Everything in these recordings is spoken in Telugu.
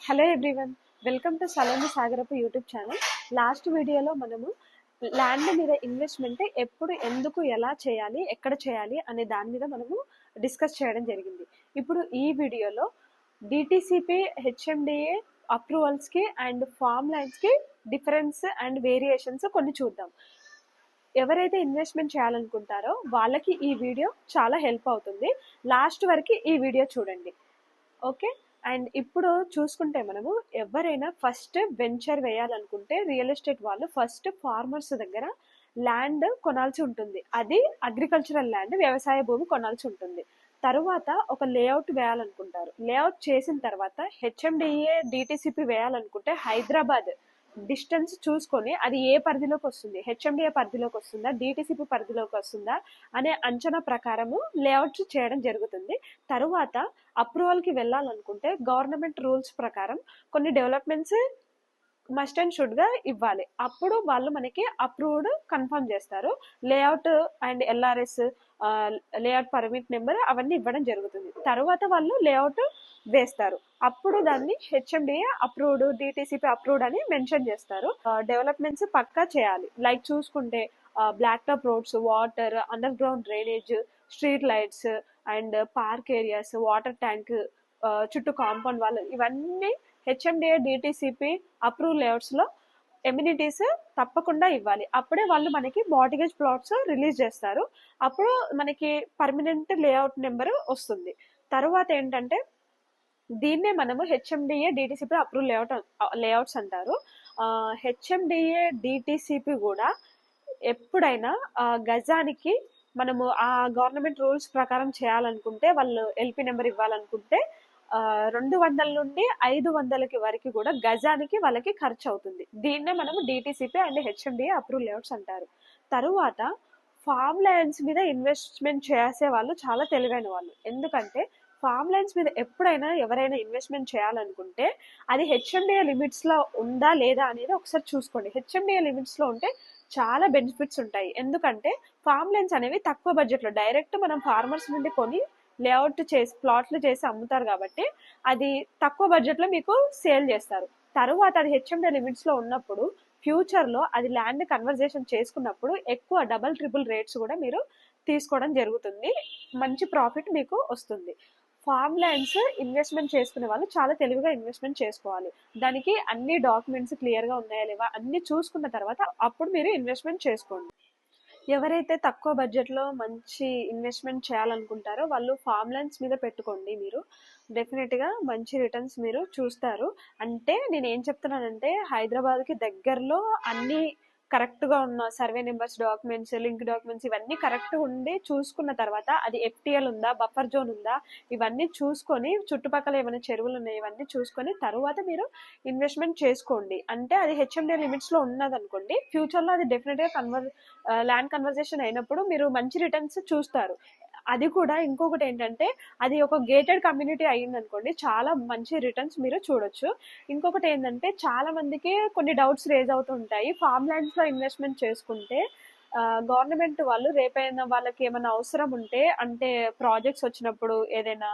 Hello everyone, welcome to Saloni Sagarapu YouTube channel. Last వీడియోలో మనము ల్యాండ్ మీద ఇన్వెస్ట్మెంట్ ఎప్పుడు, ఎందుకు, ఎలా చేయాలి, ఎక్కడ చేయాలి అనే దాని మీద మనము డిస్కస్ చేయడం జరిగింది. ఇప్పుడు ఈ వీడియోలో డిటిసిపి, హెచ్ఎండిఏ అప్రూవల్స్కి అండ్ ఫామ్ ల్యాండ్స్కి డిఫరెన్స్ అండ్ వేరియేషన్స్ కొన్ని చూద్దాం. ఎవరైతే ఇన్వెస్ట్మెంట్ చేయాలనుకుంటారో వాళ్ళకి ఈ వీడియో చాలా హెల్ప్ అవుతుంది. లాస్ట్ వరకు ఈ వీడియో చూడండి, ఓకే. అండ్ ఇప్పుడు చూసుకుంటే మనము ఎవరైనా ఫస్ట్ వెంచర్ వేయాలనుకుంటే రియల్ ఎస్టేట్ వాళ్ళు ఫస్ట్ ఫార్మర్స్ దగ్గర ల్యాండ్ కొనాల్సి ఉంటుంది. అది అగ్రికల్చరల్ ల్యాండ్, వ్యవసాయ భూమి కొనాల్సి ఉంటుంది. తరువాత ఒక లేఅవుట్ వేయాలనుకుంటారు. లేఅవుట్ చేసిన తర్వాత హెచ్ఎండిఏ డిటిసిపి వేయాలనుకుంటే హైదరాబాద్ డిస్టెన్స్ చూసుకొని అది ఏ పరిధిలోకి వస్తుంది, హెచ్ఎండిఏ పరిధిలోకి వస్తుందా, డిటిసిపి పరిధిలోకి వస్తుందా అనే అంచనా ప్రకారము లేఅవుట్ చేయడం జరుగుతుంది. తరువాత అప్రూవల్కి వెళ్ళాలనుకుంటే గవర్నమెంట్ రూల్స్ ప్రకారం కొన్ని డెవలప్మెంట్స్ మస్ట్ అండ్ షుడ్ గా ఇవ్వాలి. అప్పుడు వాళ్ళు మనకి అప్రూవ్డ్ కన్ఫర్మ్ చేస్తారు. Layout and LRS, layout permit number అవన్నీ ఇవ్వడం జరుగుతుంది. తర్వాత వాళ్ళు లేఅవుట్ వేస్తారు. అప్పుడు దాన్ని హెచ్ఎండిఏ అప్రూవ్డ్, డిటిసిపి అప్రూవ్డ్ అని మెన్షన్ చేస్తారు. డెవలప్మెంట్స్ పక్కా చేయాలి. లైక్ చూసుకుంటే black top roads, water, underground drainage, street lights and park areas, water tank, చుట్టూ కాంపౌండ్ వాళ్ళు, ఇవన్నీ హెచ్ఎండిఏ డిటిసిపి అప్రూవ్ లేఅవుట్స్ లో ఎమ్యూనిటీస్ తప్పకుండా ఇవ్వాలి. అప్పుడే వాళ్ళు మనకి మార్టిగేజ్ ప్లాట్స్ రిలీజ్ చేస్తారు. అప్పుడు మనకి పర్మనెంట్ లేఅవుట్ నెంబర్ వస్తుంది. తర్వాత ఏంటంటే దీన్నే మనము హెచ్ఎండిఏ డిటిసిపి అప్రూవ్ లేఅవుట్స్ అంటారు. హెచ్ఎండిఏ డిటిసిపి కూడా ఎప్పుడైనా గజానికి మనము ఆ గవర్నమెంట్ రూల్స్ ప్రకారం చేయాలనుకుంటే, వాళ్ళు ఎల్పి నెంబర్ ఇవ్వాలనుకుంటే 200 నుండి 500 వరకు కూడా గజానికి వాళ్ళకి ఖర్చు అవుతుంది. దీన్నే మనము DTCP and HMDA approve layouts అంటారు. తరువాత ఫామ్ ల్యాండ్స్ మీద ఇన్వెస్ట్మెంట్ చేసే వాళ్ళు చాలా తెలివైన వాళ్ళు. ఎందుకంటే ఫామ్ ల్యాండ్స్ మీద ఎప్పుడైనా ఎవరైనా ఇన్వెస్ట్మెంట్ చేయాలనుకుంటే అది హెచ్ఎండిఏ లిమిట్స్ లో ఉందా లేదా అనేది ఒకసారి చూసుకోండి. హెచ్ఎండిఏ లిమిట్స్ లో ఉంటే చాలా బెనిఫిట్స్ ఉంటాయి. ఎందుకంటే ఫామ్ ల్యాండ్స్ అనేవి తక్కువ బడ్జెట్ లో డైరెక్ట్ మనం ఫార్మర్స్ నుండి కొని లేఅవుట్ చేసి ప్లాట్లు చేసి అమ్ముతారు కాబట్టి అది తక్కువ బడ్జెట్ లో మీకు సేల్ చేస్తారు. తరువాత అది హెచ్ఎండిఏ లిమిట్స్ లో ఉన్నప్పుడు ఫ్యూచర్ లో అది ల్యాండ్ కన్వర్జేషన్ చేసుకున్నప్పుడు ఎక్కువ డబల్ ట్రిపుల్ రేట్స్ కూడా మీరు తీసుకోవడం జరుగుతుంది. మంచి ప్రాఫిట్ మీకు వస్తుంది. ఫామ్ ల్యాండ్స్ ఇన్వెస్ట్మెంట్ చేసుకునే వాళ్ళు చాలా తెలివిగా ఇన్వెస్ట్మెంట్ చేసుకోవాలి. దానికి అన్ని డాక్యుమెంట్స్ క్లియర్ గా ఉన్నాయా లేవా అన్ని చూసుకున్న తర్వాత అప్పుడు మీరు ఇన్వెస్ట్మెంట్ చేసుకోండి. ఎవరైతే తక్కువ బడ్జెట్లో మంచి ఇన్వెస్ట్మెంట్ చేయాలనుకుంటారో వాళ్ళు ఫామ్ ల్యాండ్స్ మీద పెట్టుకోండి. మీరు డెఫినెట్గా మంచి రిటర్న్స్ మీరు చూస్తారు. అంటే నేను ఏం చెప్తున్నానంటే హైదరాబాద్కి దగ్గరలో అన్ని కరెక్ట్గా ఉన్న survey numbers, documents, link documents ఇవన్నీ కరెక్ట్గా ఉండి చూసుకున్న తర్వాత అది ఎఫ్టిఎల్ ఉందా, బఫర్ జోన్ ఉందా, ఇవన్నీ చూసుకొని చుట్టుపక్కల ఏమైనా చెరువులు ఉన్నాయి ఇవన్నీ చూసుకొని తర్వాత మీరు ఇన్వెస్ట్మెంట్ చేసుకోండి. అంటే అది హెచ్ఎండిఏ లిమిట్స్లో ఉన్నదనుకోండి, ఫ్యూచర్లో అది డెఫినెట్గా ల్యాండ్ కన్వర్జేషన్ అయినప్పుడు మీరు మంచి రిటర్న్స్ చూస్తారు. అది కూడా ఇంకొకటి ఏంటంటే అది ఒక గేటెడ్ కమ్యూనిటీ అయ్యింది అనుకోండి, చాలా మంచి రిటర్న్స్ మీరు చూడొచ్చు. ఇంకొకటి ఏంటంటే చాలా మందికి కొన్ని డౌట్స్ రేజ్ అవుతుంటాయి. ఫామ్ ల్యాండ్స్ లో ఇన్వెస్ట్మెంట్ చేసుకుంటే గవర్నమెంట్ వాళ్ళు రేపైనా వాళ్ళకి ఏమైనా అవసరం ఉంటే, అంటే ప్రాజెక్ట్స్ వచ్చినప్పుడు ఏదైనా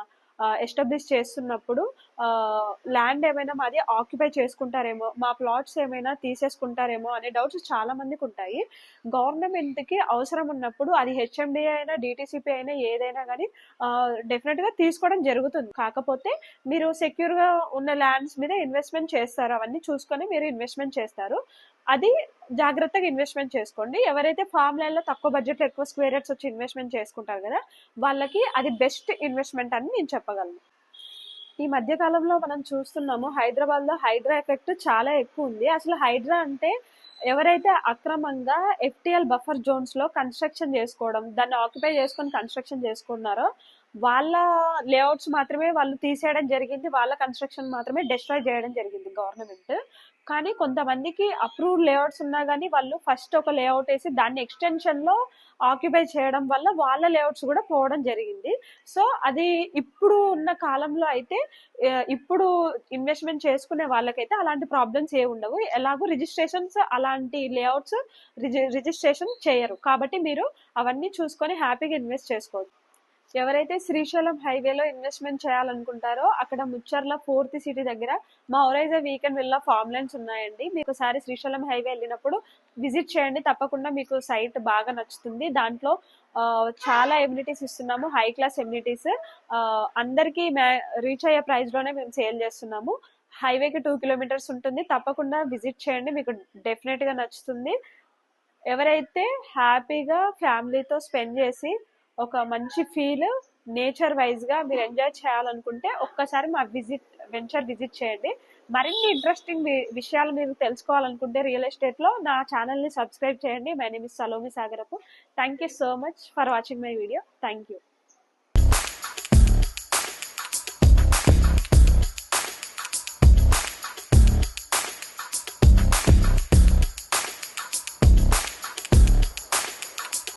ఎస్టాబ్లిష్ చేస్తున్నప్పుడు ల్యాండ్ ఏమైనా మాది ఆక్యుపై చేసుకుంటారేమో, మా ప్లాట్స్ ఏమైనా తీసేసుకుంటారేమో అనే డౌట్స్ చాలా మందికి ఉంటాయి. గవర్నమెంట్ కి అవసరం ఉన్నప్పుడు అది హెచ్ఎండిఏ అయినా డిటిసిపి అయినా ఏదైనా కానీ డెఫినెట్ గా తీసుకోవడం జరుగుతుంది. కాకపోతే మీరు సెక్యూర్ గా ఉన్న ల్యాండ్స్ మీద ఇన్వెస్ట్మెంట్ చేస్తారు. అవన్నీ చూసుకొని మీరు ఇన్వెస్ట్మెంట్ చేస్తారు. అది జాగ్రత్తగా ఇన్వెస్ట్మెంట్ చేసుకోండి. ఎవరైతే ఫామ్ ల్యాండ్ లో తక్కువ బడ్జెట్ లో ఎక్కువ స్క్వేర్ యార్డ్స్ వచ్చి ఇన్వెస్ట్మెంట్ చేసుకుంటారు కదా, వాళ్ళకి అది బెస్ట్ ఇన్వెస్ట్మెంట్ అని నేను చెప్పగలను. ఈ మధ్య కాలంలో మనం చూస్తున్నాము హైదరాబాద్ లో హైడ్రా ఎఫెక్ట్ చాలా ఎక్కువ ఉంది. అసలు హైడ్రా అంటే ఎవరైతే అక్రమంగా ఎఫ్టిఎల్ బఫర్ జోన్స్ లో కన్స్ట్రక్షన్ చేసుకోవడం, దాన్ని ఆక్యుపై చేసుకొని కన్స్ట్రక్షన్ చేసుకున్నారో వాళ్ళ లేఅవుట్స్ మాత్రమే వాళ్ళు తీసేయడం జరిగింది. వాళ్ళ కన్స్ట్రక్షన్ మాత్రమే డిస్ట్రాయ్ చేయడం జరిగింది గవర్నమెంట్. కానీ కొంతమందికి అప్రూవ్డ్ లేఅవుట్స్ ఉన్నా కానీ వాళ్ళు ఫస్ట్ ఒక లేఅవుట్ వేసి దాన్ని ఎక్స్టెన్షన్ లో ఆక్యుపై చేయడం వల్ల వాళ్ళ లేఅవుట్స్ కూడా పోవడం జరిగింది. సో అది ఇప్పుడు ఉన్న కాలంలో అయితే ఇప్పుడు ఇన్వెస్ట్మెంట్ చేసుకునే వాళ్ళకైతే అలాంటి ప్రాబ్లమ్స్ ఏ ఉండవు. ఎలాగో రిజిస్ట్రేషన్స్ అలాంటి లేఅవుట్స్ రిజిస్ట్రేషన్ చేయరు కాబట్టి మీరు అవన్నీ చూసుకొని హ్యాపీగా ఇన్వెస్ట్ చేసుకోవచ్చు. ఎవరైతే శ్రీశైలం హైవేలో ఇన్వెస్ట్మెంట్ చేయాలనుకుంటారో అక్కడ ముచ్చర్ల 4th సిటీ దగ్గర మా ఒరైజా వీకెండ్ విల్లా ఫార్మ్ ల్యాండ్స్ ఉన్నాయండి. మీకు ఒకసారి శ్రీశైలం హైవే వెళ్ళినప్పుడు విజిట్ చేయండి, తప్పకుండా మీకు సైట్ బాగా నచ్చుతుంది. దాంట్లో చాలా ఎమ్యూనిటీస్ ఇస్తున్నాము, హై క్లాస్ ఎమ్యూనిటీస్. అందరికీ రీచ్ అయ్యే ప్రైస్ లోనే మేము సేల్ చేస్తున్నాము. హైవేకి 2 కిలోమీటర్స్ ఉంటుంది, తప్పకుండా విజిట్ చేయండి, మీకు డెఫినెట్ గా నచ్చుతుంది. ఎవరైతే హ్యాపీగా ఫ్యామిలీతో స్పెండ్ చేసి ఒక మంచి ఫీల్ నేచర్ వైజ్ గా మీరు ఎంజాయ్ చేయాలనుకుంటే ఒక్కసారి మా వెంచర్ విజిట్ చేయండి. మరిన్ని ఇంట్రెస్టింగ్ విషయాలు మీరు తెలుసుకోవాలనుకుంటే రియల్ ఎస్టేట్ లో నా ఛానల్ ని సబ్స్క్రైబ్ చేయండి. My name is Salomi Sagarapu. Thank you so much for watching my video. Thank you.